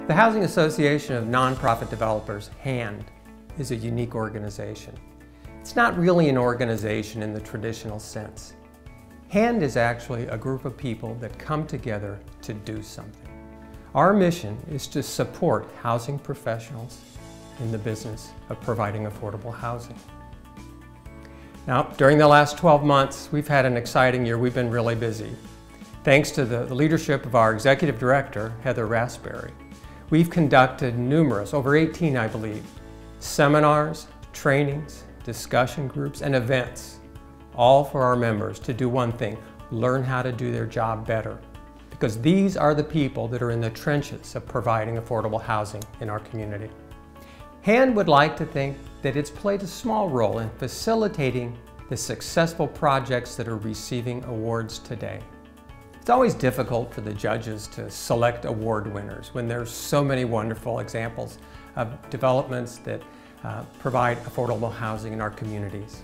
The Housing Association of Nonprofit Developers, HAND, is a unique organization. It's not really an organization in the traditional sense. HAND is actually a group of people that come together to do something. Our mission is to support housing professionals in the business of providing affordable housing. Now, during the last 12 months, we've had an exciting year. We've been really busy. Thanks to the leadership of our executive director, Heather Raspberry, we've conducted numerous, over 18 I believe, seminars, trainings, discussion groups, and events, all for our members to do one thing: learn how to do their job better. Because these are the people that are in the trenches of providing affordable housing in our community. HAND would like to think that it's played a small role in facilitating the successful projects that are receiving awards today. It's always difficult for the judges to select award winners when there's so many wonderful examples of developments that provide affordable housing in our communities.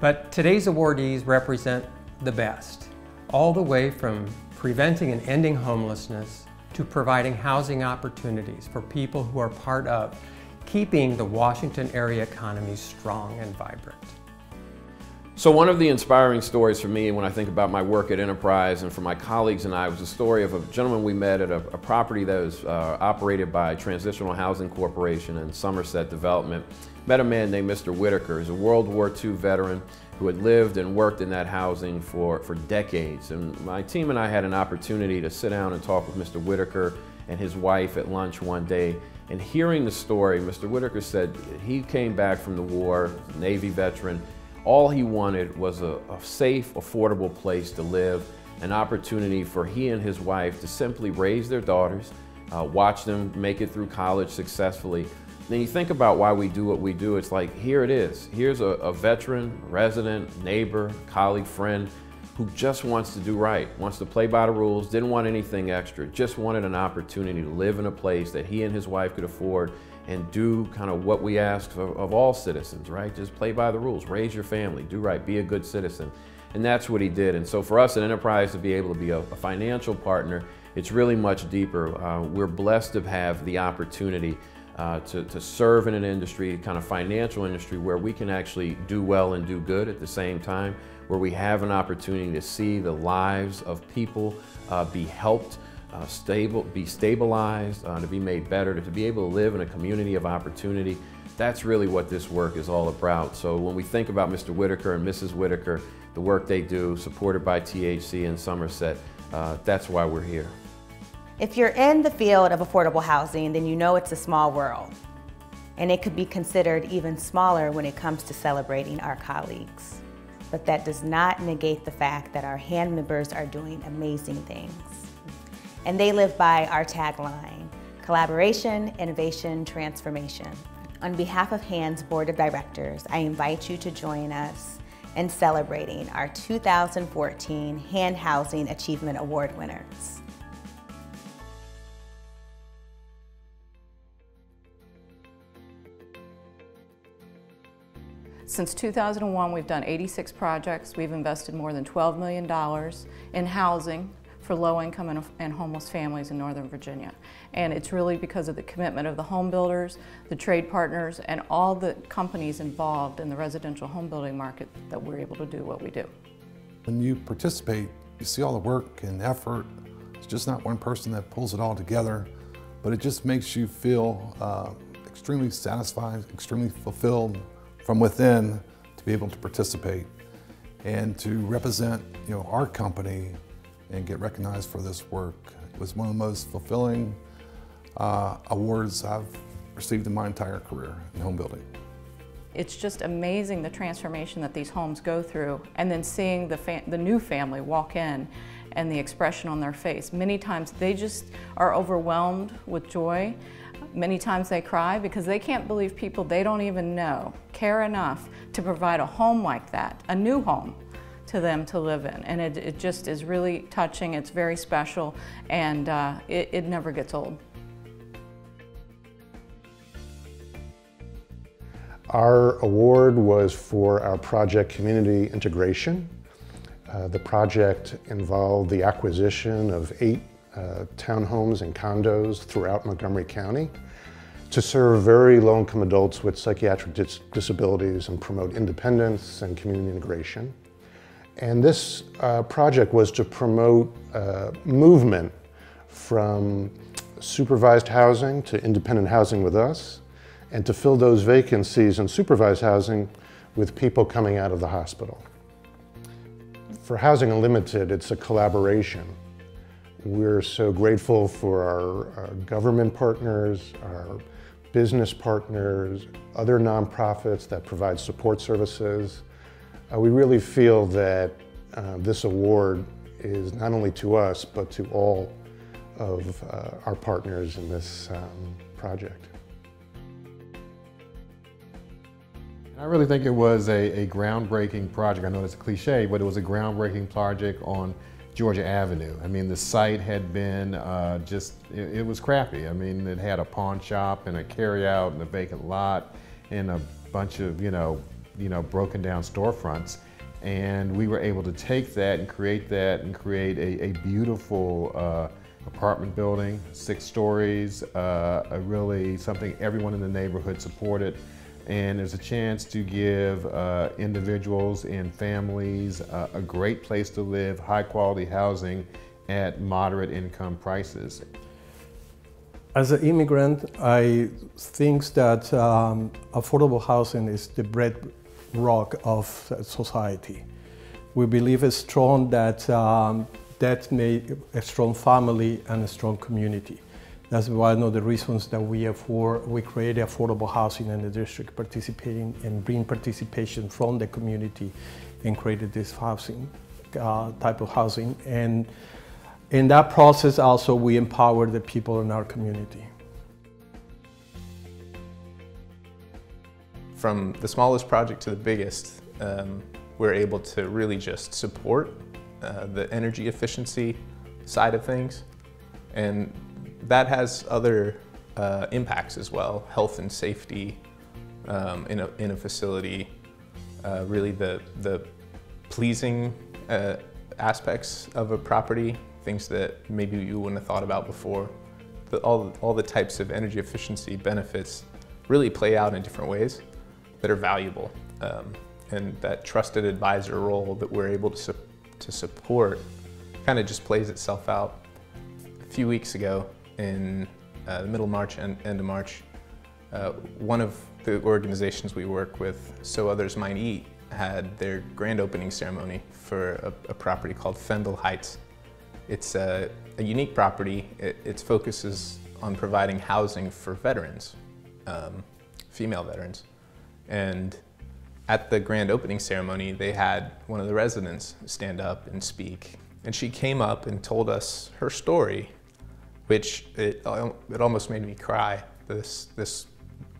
But today's awardees represent the best, all the way from preventing and ending homelessness to providing housing opportunities for people who are part of keeping the Washington area economy strong and vibrant. So one of the inspiring stories for me when I think about my work at Enterprise and for my colleagues and I was a story of a gentleman we met at a property that was operated by Transitional Housing Corporation and Somerset Development. Met a man named Mr. Whitaker. He's a World War II veteran who had lived and worked in that housing for decades. And my team and I had an opportunity to sit down and talk with Mr. Whitaker and his wife at lunch one day. And hearing the story, Mr. Whitaker said he came back from the war, Navy veteran. All he wanted was a safe, affordable place to live, an opportunity for he and his wife to simply raise their daughters, watch them make it through college successfully. Then you think about why we do what we do, it's like, here it is. Here's a veteran, resident, neighbor, colleague, friend who just wants to do right, wants to play by the rules, didn't want anything extra, just wanted an opportunity to live in a place that he and his wife could afford and do kind of what we ask of all citizens, right? Just play by the rules, raise your family, do right, be a good citizen. And that's what he did. And so for us at Enterprise to be able to be a financial partner, it's really much deeper. We're blessed to have the opportunity to serve in an industry, kind of financial industry, where we can actually do well and do good at the same time, where we have an opportunity to see the lives of people be helped, be stabilized, to be made better, to be able to live in a community of opportunity. That's really what this work is all about. So when we think about Mr. Whitaker and Mrs. Whitaker, the work they do, supported by THC and Somerset, that's why we're here. If you're in the field of affordable housing, then you know it's a small world. And it could be considered even smaller when it comes to celebrating our colleagues. But that does not negate the fact that our HAND members are doing amazing things. And they live by our tagline: collaboration, innovation, transformation. On behalf of HAND's Board of Directors, I invite you to join us in celebrating our 2014 HAND Housing Achievement Award winners. Since 2001, we've done 86 projects. We've invested more than $12 million in housing for low-income and homeless families in Northern Virginia. And it's really because of the commitment of the home builders, the trade partners, and all the companies involved in the residential home building market that we're able to do what we do. When you participate, you see all the work and effort. It's just not one person that pulls it all together, but it just makes you feel extremely satisfied, extremely fulfilled from within to be able to participate and to represent, our company and get recognized for this work. It was one of the most fulfilling awards I've received in my entire career in home building. It's just amazing the transformation that these homes go through, and then seeing the new family walk in and the expression on their face. Many times they just are overwhelmed with joy. Many times they cry because they can't believe people they don't even know care enough to provide a home like that, a new home, to them to live in. And it just is really touching, it's very special, and it never gets old. Our award was for our project Community Integration. The project involved the acquisition of 8 townhomes and condos throughout Montgomery County to serve very low-income adults with psychiatric disabilities and promote independence and community integration. And this project was to promote movement from supervised housing to independent housing with us, and to fill those vacancies in supervised housing with people coming out of the hospital. For Housing Unlimited, it's a collaboration. We're so grateful for our government partners, our business partners, other nonprofits that provide support services. We really feel that this award is not only to us, but to all of our partners in this project. I really think it was a groundbreaking project. I know it's a cliche, but it was a groundbreaking project on Georgia Avenue. I mean, the site had been it was crappy. I mean, it had a pawn shop and a carryout and a vacant lot and a bunch of, broken down storefronts. And we were able to take that and create a beautiful apartment building, 6 stories, really something everyone in the neighborhood supported. And there's a chance to give individuals and families a great place to live, high quality housing at moderate income prices. As an immigrant, I think that affordable housing is the bedrock of society. We believe it's strong that that made a strong family and a strong community. That's one of the reasons that we created affordable housing in the district, participating and bring participation from the community and created this housing, type of housing. And in that process also we empower the people in our community. From the smallest project to the biggest, we're able to really just support the energy efficiency side of things. And that has other impacts as well, health and safety in a facility, really the pleasing aspects of a property, things that maybe you wouldn't have thought about before. All the types of energy efficiency benefits really play out in different ways that are valuable. And that trusted advisor role that we're able to support kind of just plays itself out. A few weeks ago, in the middle of March and end of March, one of the organizations we work with, So Others Might Eat, had their grand opening ceremony for a property called Fendel Heights. It's a unique property. Its focus is on providing housing for veterans, female veterans. And at the grand opening ceremony, they had one of the residents stand up and speak. And she came up and told us her story, which it almost made me cry. This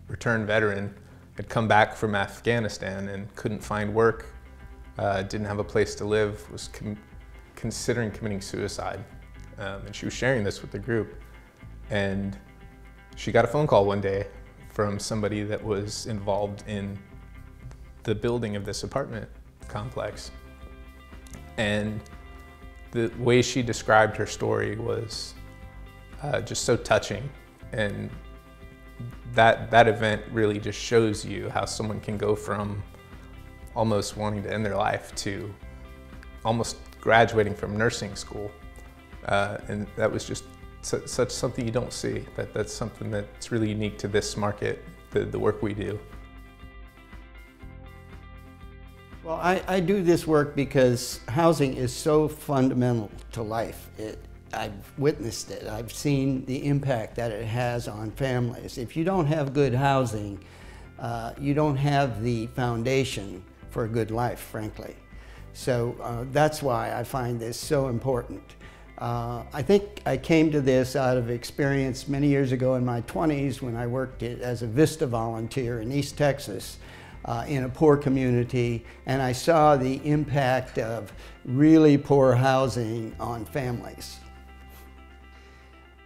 returned veteran had come back from Afghanistan and couldn't find work, didn't have a place to live, was considering committing suicide. And she was sharing this with the group. And she got a phone call one day from somebody that was involved in the building of this apartment complex. And the way she described her story was just so touching. And that event really just shows you how someone can go from almost wanting to end their life to almost graduating from nursing school. And that was just such something you don't see. That's something that's really unique to this market, the work we do. Well, I do this work because housing is so fundamental to life. I've witnessed it. I've seen the impact that it has on families. If you don't have good housing, you don't have the foundation for a good life, frankly. So that's why I find this so important. I think I came to this out of experience many years ago in my 20s when I worked as a VISTA volunteer in East Texas in a poor community, and I saw the impact of really poor housing on families.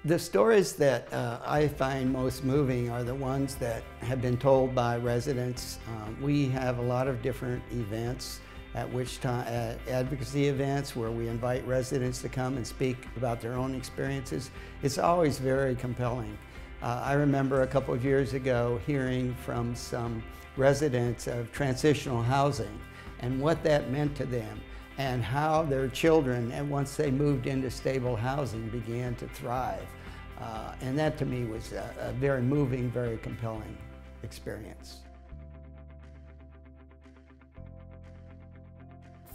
The stories that I find most moving are the ones that have been told by residents. We have a lot of different events at which time advocacy events where we invite residents to come and speak about their own experiences. It's always very compelling. I remember a couple of years ago hearing from some residents of transitional housing and what that meant to them, and how their children, and once they moved into stable housing, began to thrive. And that to me was a very moving, very compelling experience.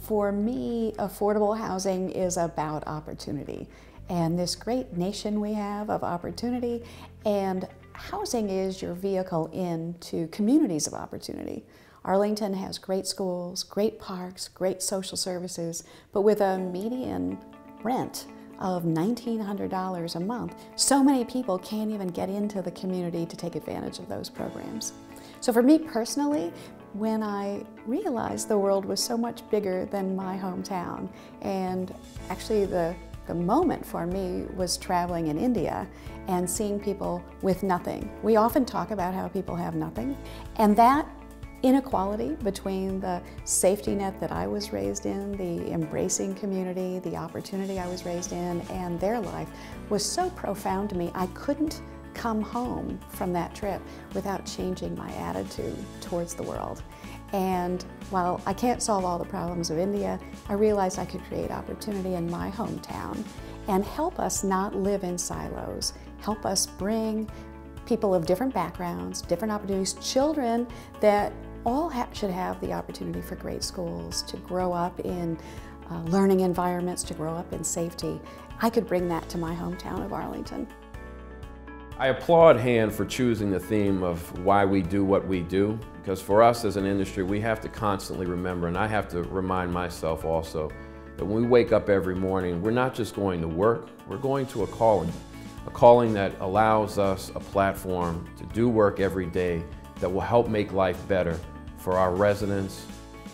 For me, affordable housing is about opportunity, and this great nation we have of opportunity, and housing is your vehicle into communities of opportunity. Arlington has great schools, great parks, great social services, but with a median rent of $1,900 a month, so many people can't even get into the community to take advantage of those programs. So for me personally, when I realized the world was so much bigger than my hometown, and actually the moment for me was traveling in India and seeing people with nothing. We often talk about how people have nothing, and that inequality between the safety net that I was raised in, the embracing community, the opportunity I was raised in, and their life was so profound to me, I couldn't come home from that trip without changing my attitude towards the world. And while I can't solve all the problems of India, I realized I could create opportunity in my hometown and help us not live in silos, help us bring people of different backgrounds, different opportunities, children that all should have the opportunity for great schools, to grow up in learning environments, to grow up in safety. I could bring that to my hometown of Arlington. I applaud HAND for choosing the theme of why we do what we do, because for us as an industry, we have to constantly remember, and I have to remind myself also, that when we wake up every morning, we're not just going to work, we're going to a calling that allows us a platform to do work every day that will help make life better for our residents,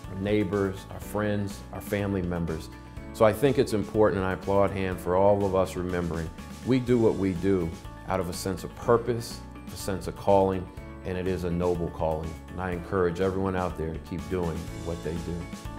our neighbors, our friends, our family members. So I think it's important, and I applaud HAND for all of us remembering, we do what we do out of a sense of purpose, a sense of calling, and it is a noble calling. And I encourage everyone out there to keep doing what they do.